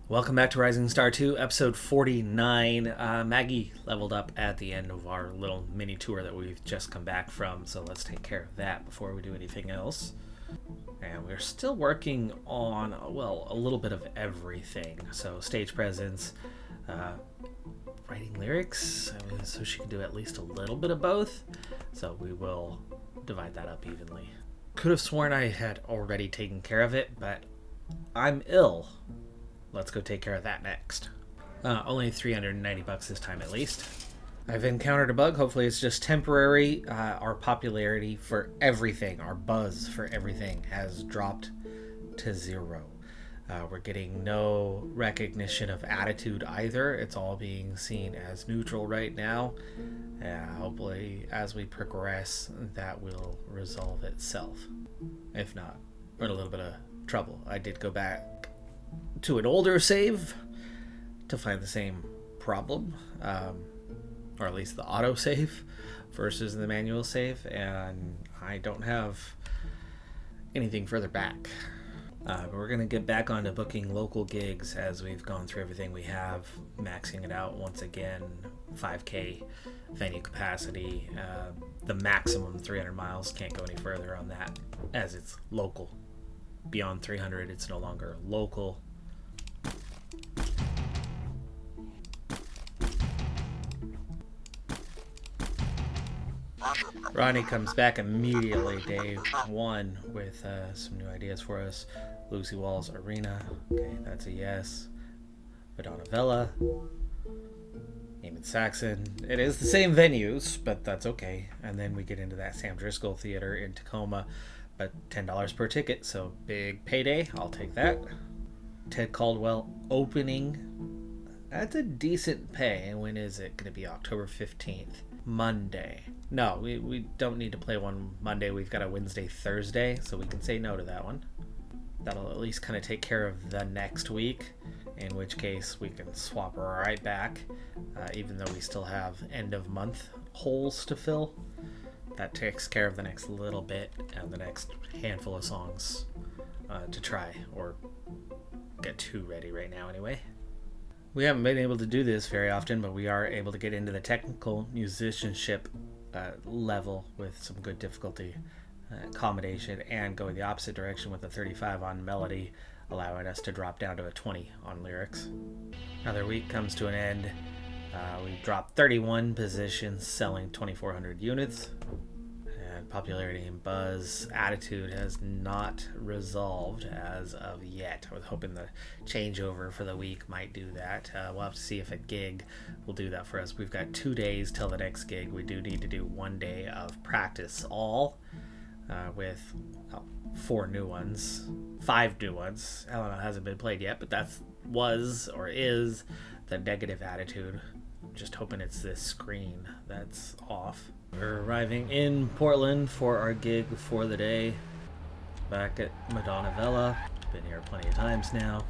Welcome back to Rising Star 2, episode 49. Maggie leveled up at the end of our little mini tour that we've just come back from, so let's take care of that before we do anything else. And we're still working on, well, a little bit of everything. So stage presence, writing lyrics, so she can do at least a little bit of both. So we will divide that up evenly. Could have sworn I had already taken care of it, but I'm ill. Let's go take care of that next. Only $390 this time at least. I've encountered a bug. Hopefully it's just temporary. Our popularity for everything, our buzz for everything has dropped to 0. We're getting no recognition of attitude either. It's all being seen as neutral right now. Hopefully as we progress that will resolve itself. If not, we're in a little bit of trouble. I did go back to an older save to find the same problem, or at least the auto save versus the manual save, and I don't have anything further back. But we're going to get back onto booking local gigs as we've gone through everything we have, maxing it out once again. 5K venue capacity, the maximum 300 miles, can't go any further on that as it's local. Beyond 300 it's no longer local. Ronnie comes back immediately, day 1, with some new ideas for us. Lucy Wall's Arena, okay, that's a yes. Madonna Vella, Eamon Saxon. It is the same venues, but that's okay. And then we get into that Sam Driscoll Theater in Tacoma, but $10 per ticket, so big payday. I'll take that. Ted Caldwell opening. That's a decent pay. And when is it going to be? October 15th. Monday. No, we don't need to play one Monday. We've got a Wednesday, Thursday, so we can say no to that one. That'll at least kind of take care of the next week, in which case we can swap right back, even though we still have end of month holes to fill. That takes care of the next little bit and the next handful of songs to try, or get 2 ready right now anyway. We haven't been able to do this very often, but we are able to get into the technical musicianship level with some good difficulty accommodation and going the opposite direction with a 35 on melody, allowing us to drop down to a 20 on lyrics. Another week comes to an end. We dropped 31 positions, selling 2,400 units. And popularity and buzz attitude has not resolved as of yet. I was hoping the changeover for the week might do that. We'll have to see if a gig will do that for us. We've got 2 days till the next gig. We do need to do 1 day of practice all with 4 new ones, 5 new ones. Helena hasn't been played yet, but that was or is the negative attitude. I'm just hoping it's this screen that's off. We're arriving in Portland for our gig for the day. Back at Madonna Vella. Been here plenty of times now.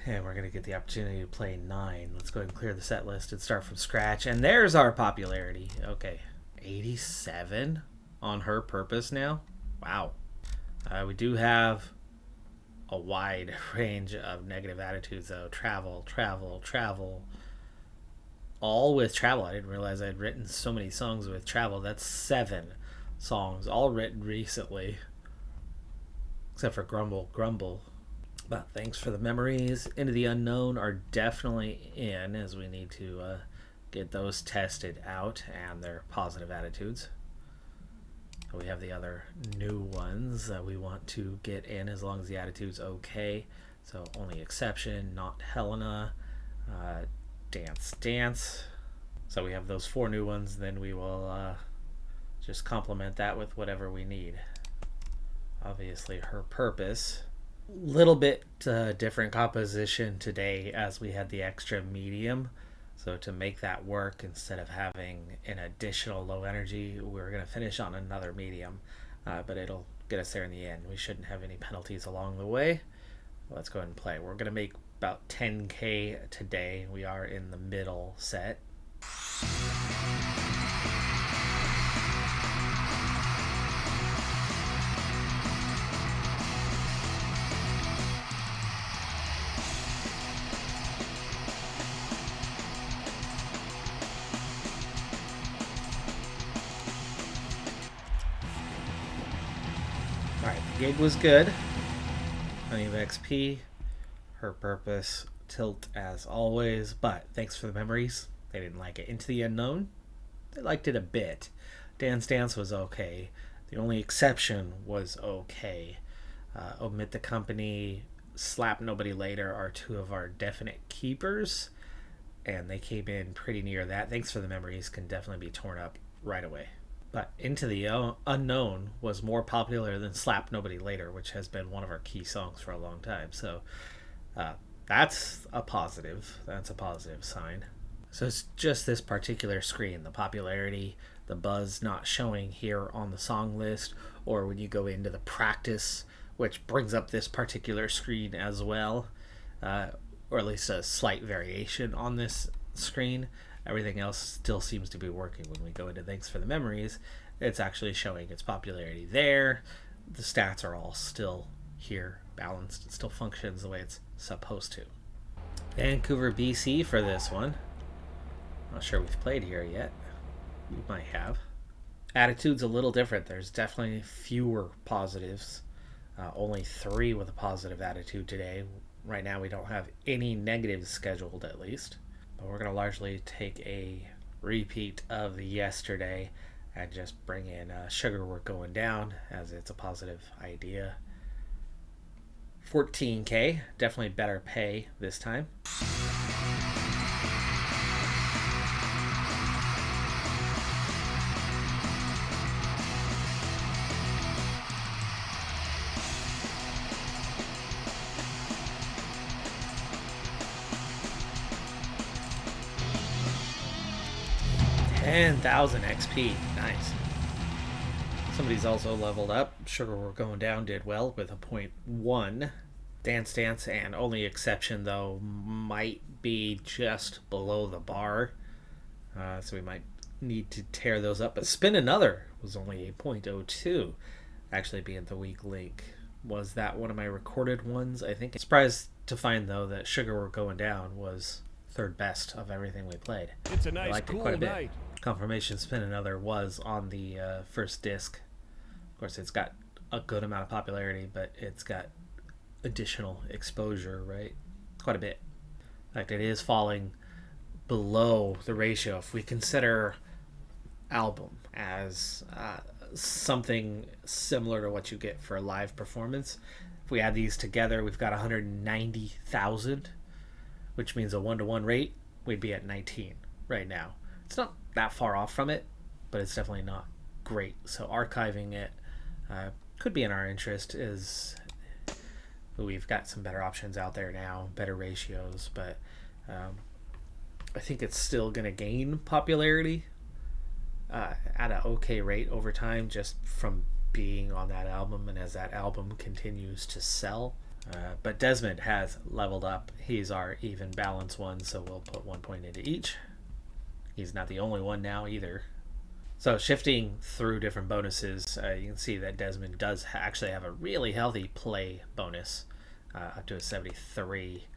And we're going to get the opportunity to play 9. Let's go ahead and clear the set list and start from scratch. And there's our popularity. Okay. 87 on Her Purpose now. Wow. We do have a wide range of negative attitudes though. Travel. All with travel. I didn't realize I'd written so many songs with travel. That's 7 songs, all written recently. Except for Grumble. But thanks for the memories. Into the Unknown are definitely in, as we need to get those tested out and their positive attitudes. We have the other new ones that we want to get in as long as the attitude's okay. So Only Exception, Not Helena, Dance. So we have those 4 new ones, then we will just complement that with whatever we need. Obviously Her Purpose. Little bit different composition today as we had the extra medium. So to make that work, instead of having an additional low energy, we're going to finish on another medium. But it'll get us there in the end. We shouldn't have any penalties along the way. Let's go ahead and play. We're going to make about 10K today. We are in the middle set. Alright, the gig was good. Plenty of XP. Her purpose, tilt as always. But thanks for the memories. They didn't like it. Into the Unknown, they liked it a bit. Dance Dance was okay. The only exception was okay. Omit the Company, Slap Nobody Later are two of our definite keepers. And they came in pretty near that. Thanks for the memories can definitely be torn up right away. But Into the Unknown was more popular than Slap Nobody Later, which has been one of our key songs for a long time. So that's a positive. That's a positive sign. So it's just this particular screen, the popularity, the buzz not showing here on the song list, or when you go into the practice, which brings up this particular screen as well, or at least a slight variation on this screen. Everything else still seems to be working. When we go into Thanks for the Memories, it's actually showing its popularity there. The stats are all still here, balanced. It still functions the way it's supposed to. Vancouver, BC for this one. Not sure we've played here yet. We might have. Attitude's a little different. There's definitely fewer positives. Only 3 with a positive attitude today. Right now we don't have any negatives scheduled, at least. But we're going to largely take a repeat of yesterday and just bring in Sugar We're Going Down, as it's a positive idea. 14K, definitely better pay this time. $10,000 XP. Nice. Somebody's also leveled up. Sugar We're Going Down did well with a 0.1. Dance Dance, and only exception though might be just below the bar. So we might need to tear those up. But Spin Another was only a 0.02. Actually being the weak link. Was that one of my recorded ones? I think. Surprised to find though that Sugar We're Going Down was third best of everything we played. It's a nice, I liked cool it quite a bit. night. Confirmation Spin Another was on the first disc. Of course, it's got a good amount of popularity, but it's got additional exposure, right? Quite a bit. In fact, it is falling below the ratio. If we consider album as something similar to what you get for a live performance, if we add these together, we've got 190,000, which means a 1-to-1 rate. We'd be at 19 right now. It's not that far off from it, but it's definitely not great. So archiving it could be in our interest. Is we've got some better options out there now, better ratios, but I think it's still going to gain popularity at an okay rate over time, just from being on that album and as that album continues to sell. But Desmond has leveled up. He's our even balance one, so we'll put 1 point into each. He's not the only one now either. So shifting through different bonuses, you can see that Desmond does actually have a really healthy play bonus, up to a 73.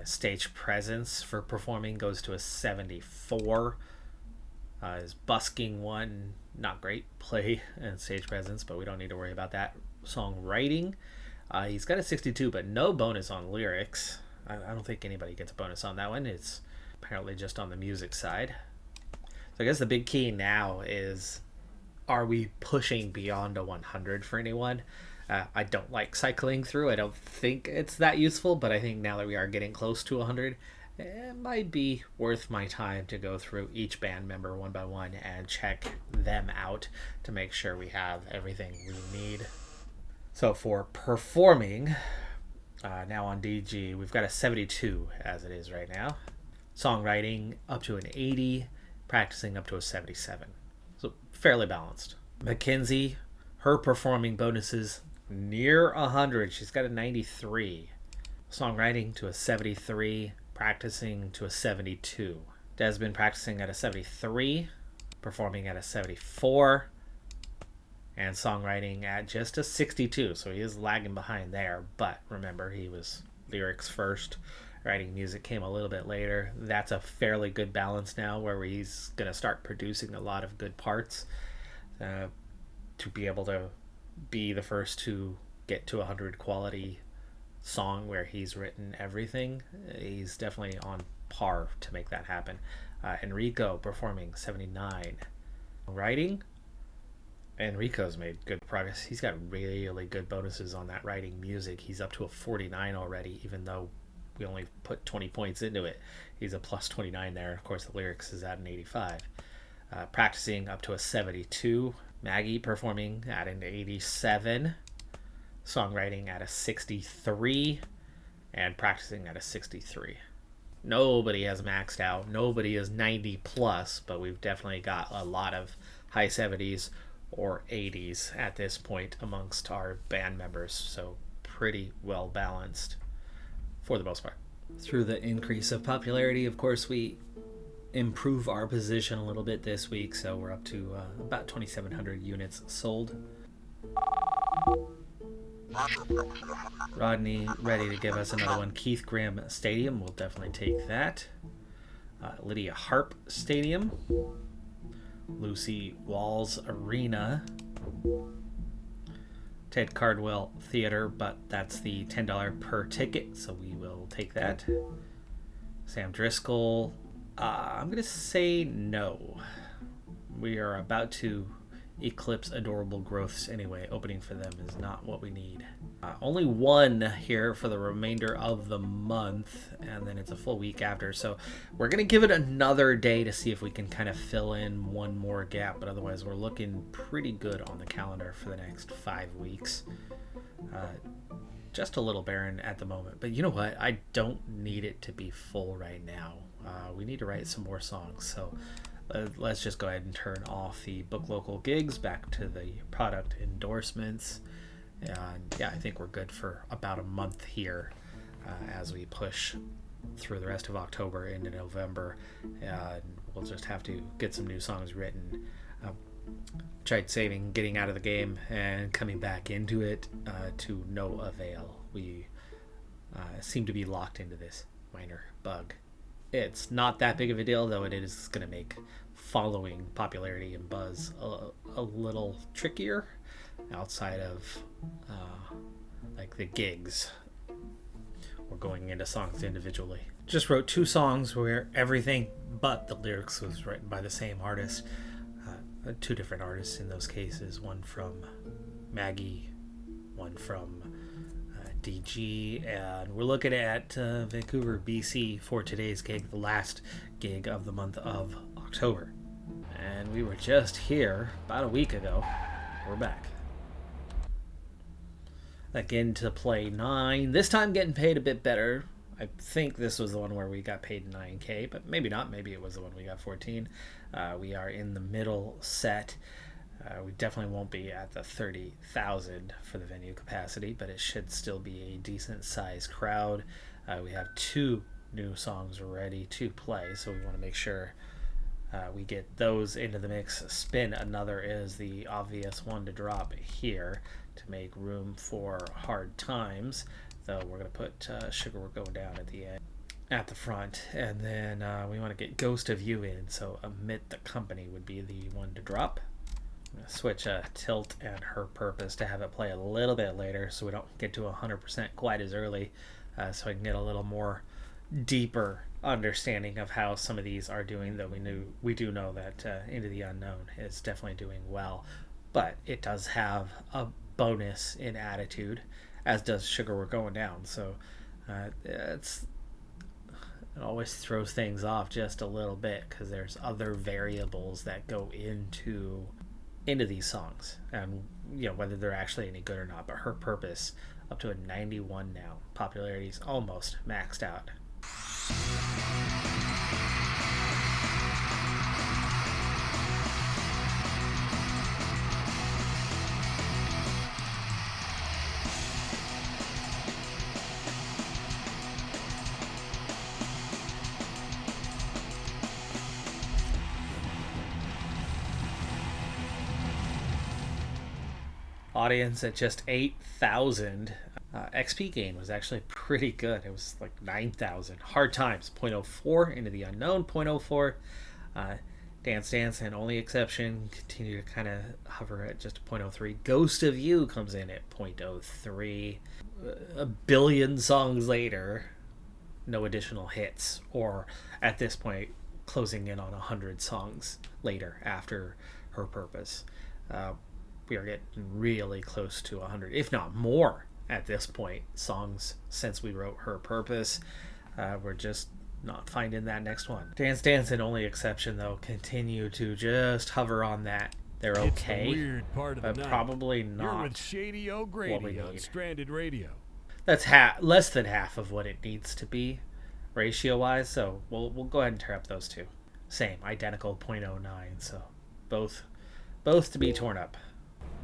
Stage presence for performing goes to a 74. His busking one, not great play and stage presence, but we don't need to worry about that. Songwriting, he's got a 62, but no bonus on lyrics. I don't think anybody gets a bonus on that one. It's apparently just on the music side. So I guess the big key now is, are we pushing beyond a 100 for anyone? I don't like cycling through. I don't think it's that useful, but I think now that we are getting close to 100, it might be worth my time to go through each band member one by one and check them out to make sure we have everything we need. So for performing, now on DG, we've got a 72 as it is right now. Songwriting up to an 80, practicing up to a 77. So fairly balanced. Mackenzie, her performing bonuses near 100. She's got a 93. Songwriting to a 73, practicing to a 72. Desmond practicing at a 73, performing at a 74, and songwriting at just a 62. So he is lagging behind there, but remember, he was lyrics first. Writing music came a little bit later. That's a fairly good balance now, where he's going to start producing a lot of good parts to be able to be the first to get to 100 quality song where he's written everything. He's definitely on par to make that happen. Enrico performing 79. Writing, Enrico's made good progress. He's got really good bonuses on that writing music. He's up to a 49 already, even though we only put 20 points into it. He's a plus 29 there. Of course, the lyrics is at an 85. Practicing up to a 72. Maggie performing at an 87. Songwriting at a 63. And practicing at a 63. Nobody has maxed out. Nobody is 90 plus, but we've definitely got a lot of high 70s or 80s at this point amongst our band members. So pretty well balanced for the most part. Through the increase of popularity, of course, we improve our position a little bit this week, so we're up to about 2,700 units sold. Rodney ready to give us another one. Keith Graham Stadium, we'll definitely take that. Lydia Harp Stadium. Lucy Walls Arena. Ted Cardwell Theater, but that's the $10 per ticket, so we will take that. Sam Driscoll, I'm going to say no. We are about to eclipse Adorable Growths anyway. Opening for them is not what we need. Only one here for the remainder of the month, and then it's a full week after, so we're going to give it another day to see if we can kind of fill in one more gap, but otherwise we're looking pretty good on the calendar for the next 5 weeks. Just a little barren at the moment, but you know what? I don't need it to be full right now. We need to write some more songs, so let's just go ahead and turn off the book local gigs, back to the product endorsements. And yeah, I think we're good for about a month here as we push through the rest of October into November. And we'll just have to get some new songs written. Tried saving getting out of the game and coming back into it to no avail. We seem to be locked into this minor bug. It's not that big of a deal, though it is going to make following popularity and buzz a little trickier outside of like the gigs or going into songs individually. Just wrote 2 songs where everything but the lyrics was written by the same artist. 2 different artists in those cases, one from Maggie, one from DG, and we're looking at Vancouver, BC for today's gig, the last gig of the month of October. And we were just here about a week ago. We're back. Again to play 9. This time getting paid a bit better. I think this was the one where we got paid 9K, but maybe not. Maybe it was the one we got 14. We are in the middle set. We definitely won't be at the 30,000 for the venue capacity, but it should still be a decent sized crowd. We have 2 new songs ready to play, so we want to make sure we get those into the mix. Spin Another is the obvious one to drop here to make room for Hard Times, though we're going to put Sugar We're Going Down at the end, at the front, and then we want to get Ghost of You in, so Amid the Company would be the one to drop. I'm going to switch Tilt and Her Purpose to have it play a little bit later so we don't get to 100% quite as early, so I can get a little more deeper understanding of how some of these are doing, though we do know that Into the Unknown is definitely doing well, but it does have a bonus in attitude, as does Sugar We're Going Down, so it always throws things off just a little bit because there's other variables that go into these songs, and you know whether they're actually any good or not. But Her Purpose up to a 91 now. Popularity's almost maxed out. Audience at just 8,000. XP gain was actually pretty good. It was like 9,000. Hard Times 0.04. Into the Unknown 0.04. Dance Dance and Only Exception continue to kind of hover at just 0.03. Ghost of You comes in at 0.03. A billion songs later, no additional hits, or at this point, closing in on 100 songs later after Her Purpose. We are getting really close to 100, if not more, at this point, songs since we wrote Her Purpose. We're just not finding that next one. Dance Dance and Only Exception, though, continue to just hover on that. They're okay, it's the weird part of but the night. probably not. You're with Shady O'Grady on Stranded Radio. That's less than half of what it needs to be, ratio-wise. So we'll go ahead and tear up those two. Same, identical 0.09. So both to be torn up.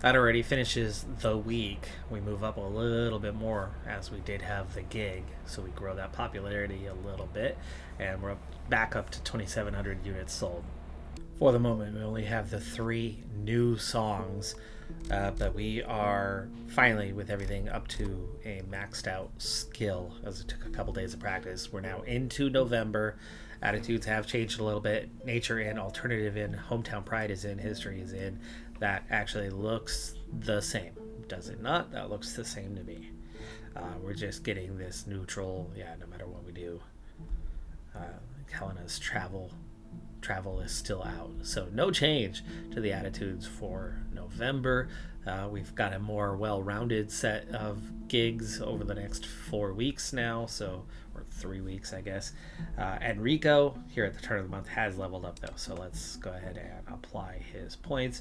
That already finishes the week. We move up a little bit more as we did have the gig, so we grow that popularity a little bit, and we're back up to 2,700 units sold. For the moment, we only have the 3 new songs, but we are finally, with everything up to a maxed out skill, as it took a couple days of practice. We're now into November. Attitudes have changed a little bit. Nature in, Alternative in, Hometown Pride is in, History is in. That actually looks the same. Does it not? That looks the same to me. We're just getting this neutral, no matter what we do. Helena's travel is still out. So no change to the attitudes for November. We've got a more well-rounded set of gigs over the next 4 weeks now, or 3 weeks, I guess. Enrico, here at the turn of the month, has leveled up, though. So let's go ahead and apply his points.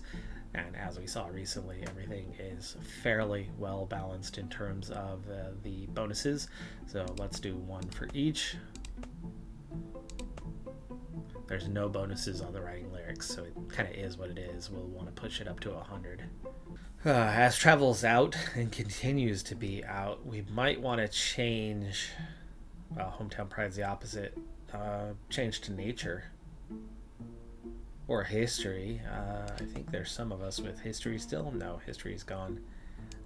And as we saw recently, everything is fairly well balanced in terms of the bonuses. So let's do one for each. There's no bonuses on the writing lyrics, so it kind of is what it is. We'll want to push it up to 100. As Travel's out and continues to be out, we might want to change. Hometown Pride's the opposite. Change to Nature. Or History. I think there's some of us with History still. No, History's gone.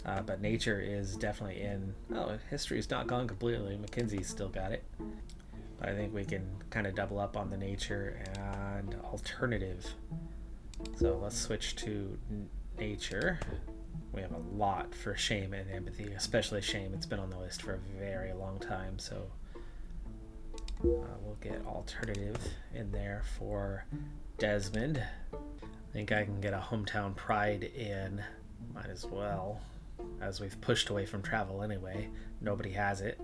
But Nature is definitely in. Oh, History's not gone completely. Mackenzie's still got it. But I think we can kind of double up on the Nature and Alternative. So let's switch to Nature. We have a lot for Shame and Empathy, especially Shame. It's been on the list for a very long time, so we'll get Alternative in there for Desmond. I think I can get a Hometown Pride in. Might as well, as we've pushed away from Travel anyway. Nobody has it.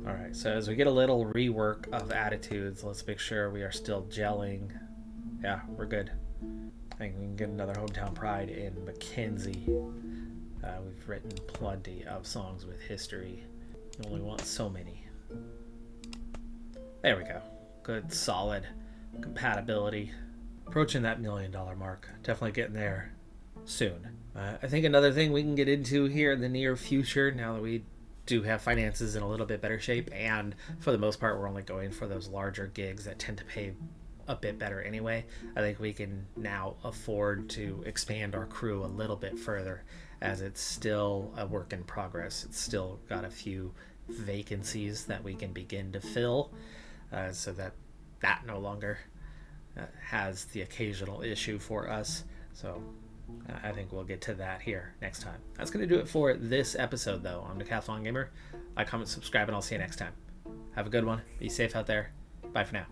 Alright, so as we get a little rework of attitudes, let's make sure we are still gelling. Yeah, we're good. I think we can get another Hometown Pride in Mackenzie. We've written plenty of songs with History. We only want so many. There we go. Good, solid compatibility. Approaching that $1 million mark. Definitely getting there soon. I think another thing we can get into here in the near future, now that we do have finances in a little bit better shape, and for the most part we're only going for those larger gigs that tend to pay a bit better anyway, I think we can now afford to expand our crew a little bit further, as it's still a work in progress. It's still got a few vacancies that we can begin to fill, so that no longer has the occasional issue for us. So I think we'll get to that here next time. That's going to do it for this episode, though. I'm Decathlon Gamer. Like, comment, subscribe, and I'll see you next time. Have a good one. Be safe out there. Bye for now.